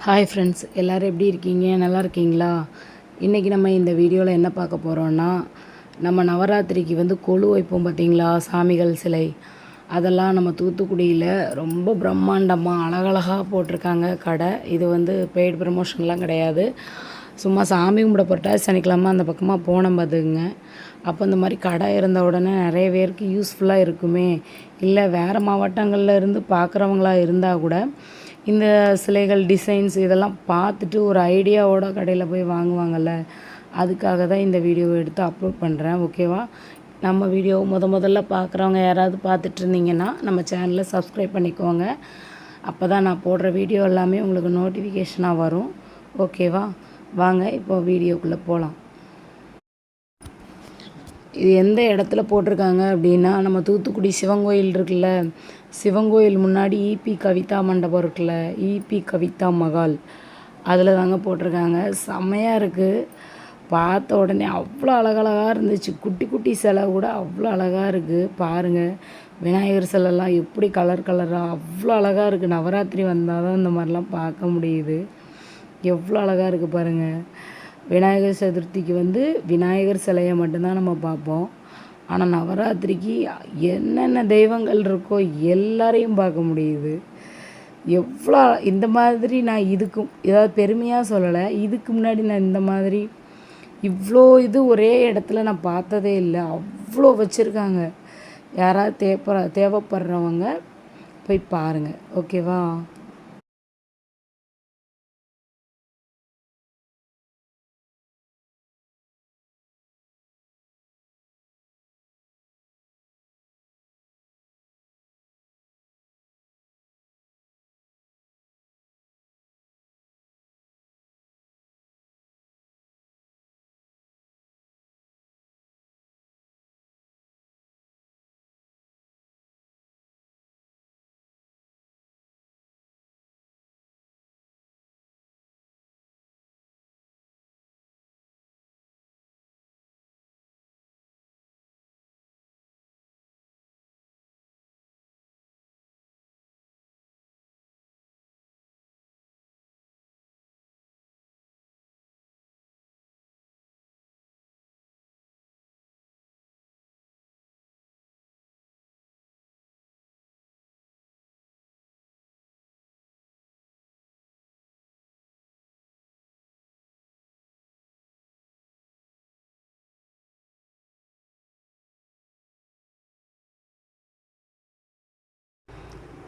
Hi friends, எல்லோரும் எப்படி இருக்கீங்க? நல்லா இருக்கீங்களா? இன்றைக்கி நம்ம இந்த வீடியோவில் என்ன பார்க்க போகிறோன்னா, நம்ம நவராத்திரிக்கு கொலு வைப்போம் பார்த்தீங்களா, சாமிகள் சிலை. அதெல்லாம் நம்ம தூத்துக்குடியில் ரொம்ப பிரம்மாண்டமாக அழகழகாக போட்டிருக்காங்க கடை. இது பெய்டு ப்ரமோஷன்லாம் கிடையாது. சும்மா சாமி கும்பிட போட்டா சனிக்கிழமை அந்த பக்கமாக போனோம் பார்த்துக்குங்க. அப்போ இந்த மாதிரி கடை இருந்த உடனே நிறைய பேருக்கு யூஸ்ஃபுல்லாக இருக்குமே, இல்லை வேறு மாவட்டங்களில் இருந்து பார்க்குறவங்களா இருந்தால் கூட இந்த சிலைகள் டிசைன்ஸ் இதெல்லாம் பார்த்துட்டு ஒரு ஐடியாவோட கடையில் போய் வாங்குவாங்கள்ல, அதுக்காக தான் இந்த வீடியோவை எடுத்து அப்லோட் பண்ணுறேன். ஓகேவா? நம்ம வீடியோ முதல்ல பார்க்குறவங்க யாராவது பார்த்துட்டு இருந்தீங்கன்னா நம்ம சேனலை சப்ஸ்கிரைப் பண்ணிக்கோங்க. அப்போ தான் நான் போடுற வீடியோ எல்லாமே உங்களுக்கு நோட்டிஃபிகேஷனாக வரும். ஓகேவா? வாங்க இப்போ வீடியோக்குள்ளே போகலாம். இது எந்த இடத்துல போட்டிருக்காங்க அப்படின்னா, நம்ம தூத்துக்குடி சிவங்கோயில் இருக்குல்ல, சிவங்கோயில் முன்னாடி இபி கவிதா மண்டபம் இருக்குல்ல, இபி கவிதா மகால், அதில் தாங்க போட்டிருக்காங்க. செம்மையாக இருக்குது. பார்த்த உடனே அவ்வளோ அழகழகாக இருந்துச்சு. குட்டி குட்டி சிலை கூட அவ்வளோ அழகாக இருக்குது. பாருங்கள், விநாயகர் சிலைலாம் எப்படி கலர் கலராக அவ்வளோ அழகாக இருக்குது. நவராத்திரி வந்தால் தான் இந்த மாதிரிலாம் பார்க்க முடியுது. எவ்வளோ அழகாக இருக்குது பாருங்கள். விநாயகர் சதுர்த்திக்கு விநாயகர் சிலையை மட்டும்தான் நம்ம பார்ப்போம். ஆனால் நவராத்திரிக்கு என்னென்ன தெய்வங்கள் இருக்கோ எல்லாரையும் பார்க்க முடியுது. எவ்வளோ இந்த மாதிரி நான் ஏதாவது பெருமையாக சொல்லலை. இதுக்கு முன்னாடி நான் இந்த மாதிரி இவ்வளோ ஒரே இடத்துல நான் பார்த்ததே இல்லை. அவ்வளோ வச்சுருக்காங்க. யாராவது தேவைப்படுறவங்க போய் பாருங்கள். ஓகேவா?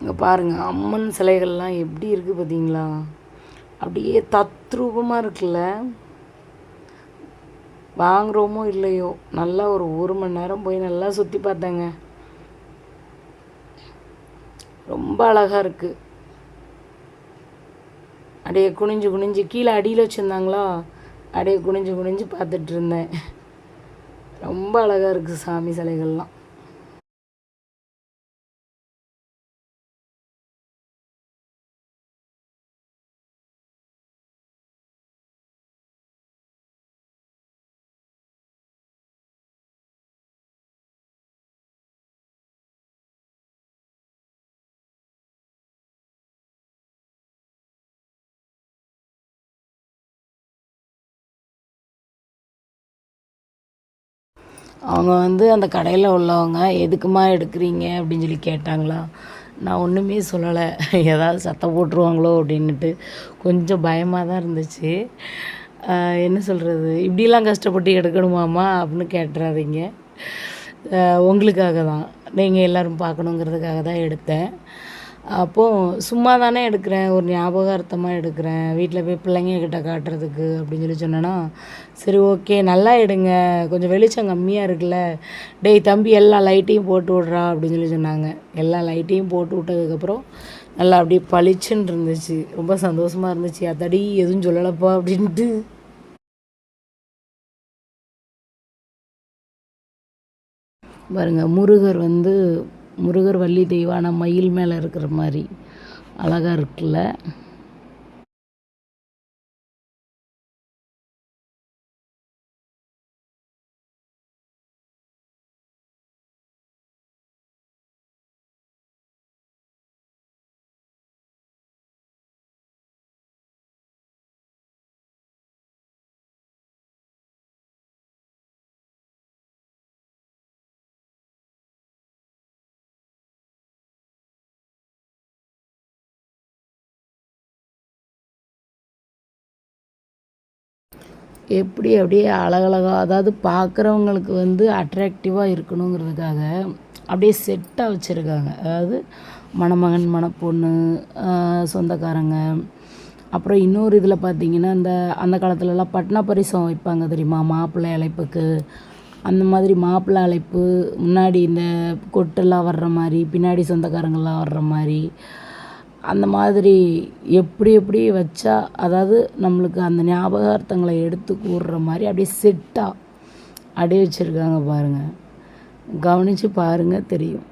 இங்கே பாருங்கள், அம்மன் சிலைகள்லாம் எப்படி இருக்குது பார்த்தீங்களா? அப்படியே தத்ரூபமாக இருக்குல்ல. வாங்குகிறோமோ இல்லையோ, நல்லா ஒரு மணி நேரம் போய் நல்லா சுற்றி பார்த்தேங்க. ரொம்ப அழகாக இருக்குது. அப்படியே குனிஞ்சு குனிஞ்சு கீழே அடியில் வச்சுருந்தாங்களா, அப்படியே குனிஞ்சு குனிஞ்சு பார்த்துட்டு இருந்தேன். ரொம்ப அழகாக இருக்குது சாமி சிலைகள்லாம். அவங்க அந்த கடையில் உள்ளவங்க எதுக்குமா எடுக்கிறீங்க அப்படின்னு சொல்லி கேட்டாங்களா. நான் ஒன்றுமே சொல்லலை. ஏதாவது சத்தம் போட்டுருவாங்களோ அப்படின்ட்டு கொஞ்சம் பயமாக தான் இருந்துச்சு. என்ன சொல்கிறது, இப்படிலாம் கஷ்டப்பட்டு எடுக்கணுமாம்மா அப்படின்னு கேட்டுறாதீங்க. உங்களுக்காக தான், நீங்கள் எல்லோரும் பார்க்கணுங்கிறதுக்காக தான் எடுத்தேன். அப்போது சும்மா தானே எடுக்கிறேன், ஒரு ஞாபகார்த்தமாக எடுக்கிறேன், வீட்டில் போய் பிள்ளைங்கக்கிட்ட காட்டுறதுக்கு அப்படின்னு சொல்லி சொன்னேன்னா, சரி ஓகே நல்லா எடுங்க, கொஞ்சம் வெளிச்சம் கம்மியாக இருக்குல்ல, டேய் தம்பி எல்லா லைட்டையும் போட்டு விட்றா அப்படின்னு சொல்லி சொன்னாங்க. எல்லா லைட்டையும் போட்டு விட்டதுக்கப்புறம் நல்லா அப்படியே பளிச்சுன்னு இருந்துச்சு. ரொம்ப சந்தோஷமாக இருந்துச்சு. அத்தடி எதுவும் சொல்லலப்பா அப்படின்ட்டு. பாருங்கள், முருகர் வள்ளி தெய்வான மயில் மேலே இருக்கிற மாதிரி அழகாக இருக்குல்ல. எப்படி அப்படியே அழகழகா அதாவது பார்க்குறவங்களுக்கு வந்து அட்ராக்டிவாக இருக்கணுங்கிறதுக்காக அப்படியே செட்டாக வச்சுருக்காங்க. அதாவது மணமகன், மணப்பொண்ணு, சொந்தக்காரங்க. அப்புறம் இன்னொரு இதில் பார்த்தீங்கன்னா, அந்த காலத்துலலாம் பட்ன பரிசம் வைப்பாங்க தெரியுமா? மாப்பிள்ளை அழைப்புக்கு. அந்த மாதிரி மாப்பிள்ளை அழைப்பு முன்னாடி இந்த கொட்டெல்லாம் வர்ற மாதிரி, பின்னாடி சொந்தக்காரங்கள்லாம் வர்ற மாதிரி, அந்த மாதிரி எப்படி எப்படி வச்சா அதாவது நம்மளுக்கு அந்த ஞாபகார்த்தங்களை எடுத்து கூறுற மாதிரி அப்படியே செட்டாக அப்படியே வச்சுருக்காங்க பாருங்கள். கவனித்து பாருங்கள் தெரியும்.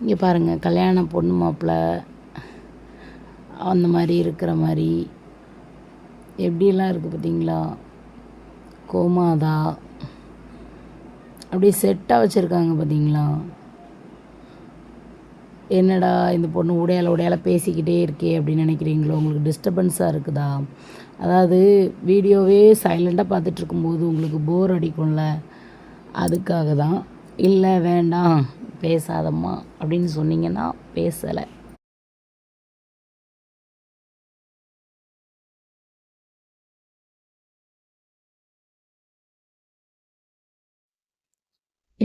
இங்கே பாருங்கள், கல்யாண பொண்ணு மாப்பிள்ளை அந்த மாதிரி இருக்கிற மாதிரி எப்படியெல்லாம் இருக்குது பார்த்தீங்களா? கோமாதா அப்படியே செட்டாக வச்சுருக்காங்க பார்த்தீங்களா? என்னடா இந்த பொண்ணு உடையால பேசிக்கிட்டே இருக்கே அப்படின்னு நினைக்கிறீங்களோ? உங்களுக்கு டிஸ்டர்பன்ஸாக இருக்குதா? அதாவது வீடியோவே சைலண்ட்டாக பார்த்துட்டு இருக்கும்போது உங்களுக்கு போர் அடிக்கும்ல, அதுக்காக தான். இல்லை வேண்டாம் பேசாதம்மா அப்படின்னு சொன்னீங்கன்னா பேசலை.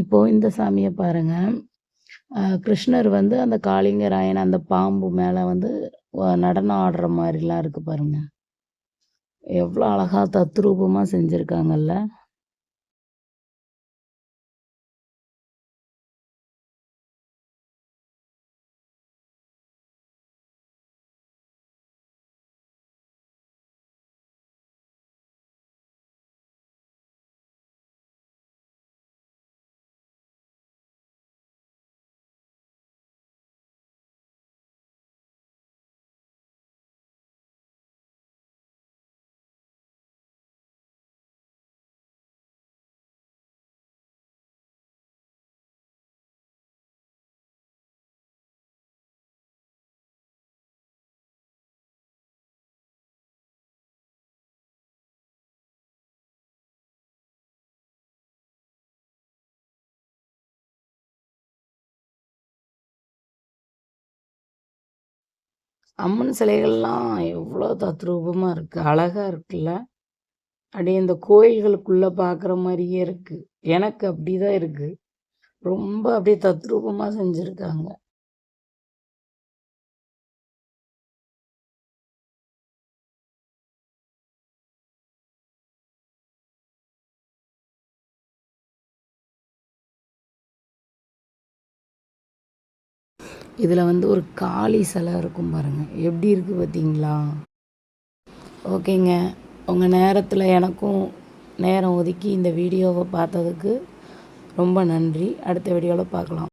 இப்போது இந்த சாமியை பாருங்கள். கிருஷ்ணர் வந்து அந்த காளிங்கராயன் அந்த பாம்பு மேலே வந்து நடனம் ஆடுற மாதிரிலாம் இருக்குது பாருங்கள். எவ்வளோ அழகா தத்ரூபமாக செஞ்சுருக்காங்கல்ல. அம்மன் சிலைகள்லாம் எவ்வளோ தத்ரூபமாக இருக்குது, அழகாக இருக்குல்ல. அப்படியே இந்த கோயில்களுக்குள்ளே பார்க்குற மாதிரியே இருக்குது. எனக்கு அப்படி தான் இருக்குது. ரொம்ப அப்படியே தத்ரூபமாக செஞ்சுருக்காங்க. இதில் வந்து ஒரு காளி சிலை இருக்கும் பாருங்கள், எப்படி இருக்குது பார்த்தீங்களா? ஓகேங்க, உங்கள் நேரத்தில் எனக்கும் நேரம் ஒதுக்கி இந்த வீடியோவை பார்த்ததுக்கு ரொம்ப நன்றி. அடுத்த வீடியோவில் பார்க்கலாம்.